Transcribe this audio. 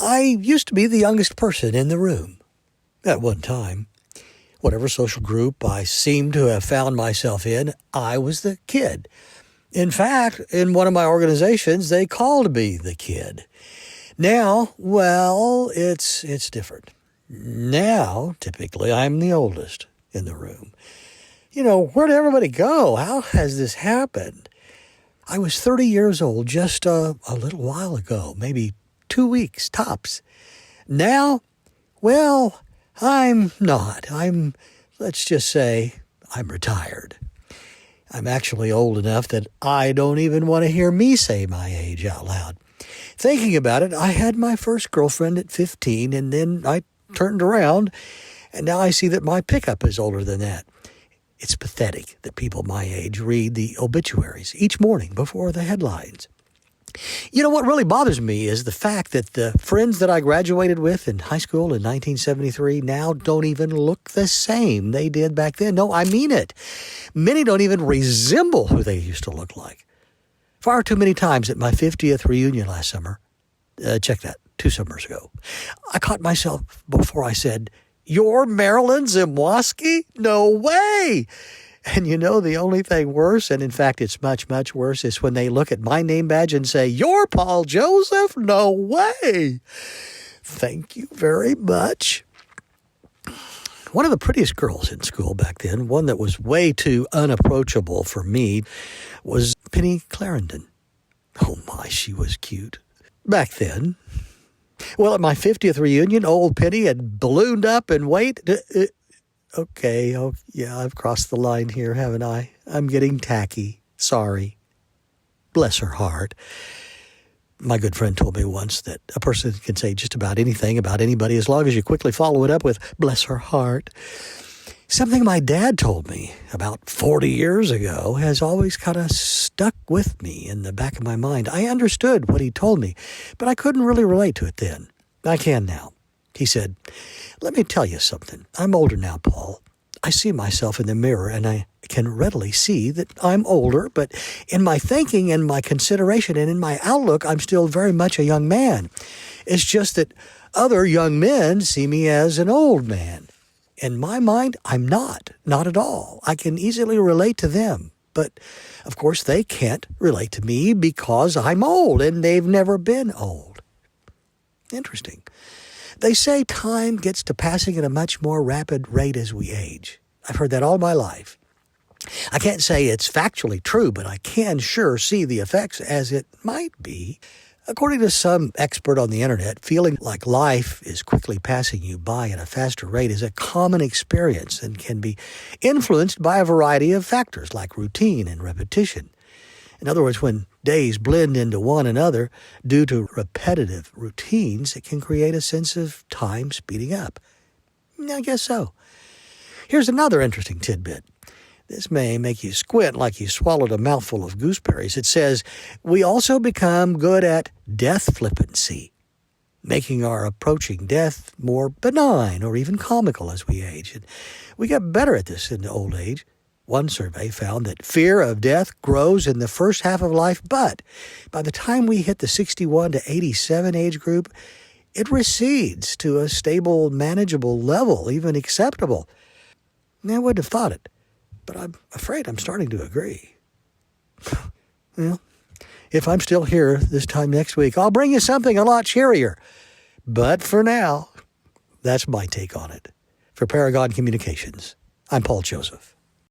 I used to be the youngest person in the room at one time. Whatever social group I seemed to have found myself in, I was the kid. In fact, in one of my organizations, they called me the kid. Now, well, it's different. Now, typically, I'm the oldest in the room. Where'd everybody go? How has this happened? I was 30 years old just a little while ago, maybe 2 weeks tops. Now, well, I'm not. Let's just say I'm retired. I'm actually old enough that I don't even want to hear me say my age out loud. Thinking about it, I had my first girlfriend at 15, and then I turned around, and now I see that my pickup is older than that. It's pathetic that people my age read the obituaries each morning before the headlines. What really bothers me is the fact that the friends that I graduated with in high school in 1973 now don't even look the same they did back then. No, I mean it. Many don't even resemble who they used to look like. Far too many times at my 50th reunion last summer, check that, 2 summers ago, I caught myself before I said, "You're Marilyn Zimwoski? No way!" And the only thing worse, and in fact it's much, much worse, is when they look at my name badge and say, "You're Paul Joseph? No way!" Thank you very much. One of the prettiest girls in school back then, one that was way too unapproachable for me, was Penny Clarendon. Oh my, she was cute. Back then. Well, at my 50th reunion, old Penny had ballooned up in weight. Okay, yeah, I've crossed the line here, haven't I? I'm getting tacky. Sorry. Bless her heart. My good friend told me once that a person can say just about anything about anybody as long as you quickly follow it up with, "Bless her heart." Something my dad told me about 40 years ago has always kind of stuck with me in the back of my mind. I understood what he told me, but I couldn't really relate to it then. I can now. He said, "Let me tell you something. I'm older now, Paul. I see myself in the mirror, and I can readily see that I'm older, but in my thinking and my consideration and in my outlook, I'm still very much a young man. It's just that other young men see me as an old man. In my mind, I'm not at all. I can easily relate to them, but of course they can't relate to me because I'm old, and they've never been old." Interesting. They say time gets to passing at a much more rapid rate as we age. I've heard that all my life. I can't say it's factually true, but I can sure see the effects as it might be. According to some expert on the internet, feeling like life is quickly passing you by at a faster rate is a common experience and can be influenced by a variety of factors like routine and repetition. In other words, when days blend into one another due to repetitive routines, it can create a sense of time speeding up. I guess so. Here's another interesting tidbit. This may make you squint like you swallowed a mouthful of gooseberries. It says, we also become good at death flippancy, making our approaching death more benign or even comical as we age. And we get better at this in old age. One survey found that fear of death grows in the first half of life, but by the time we hit the 61 to 87 age group, it recedes to a stable, manageable level, even acceptable. I wouldn't have thought it, but I'm afraid I'm starting to agree. Well, if I'm still here this time next week, I'll bring you something a lot cheerier. But for now, that's my take on it. For Paragon Communications, I'm Paul Joseph.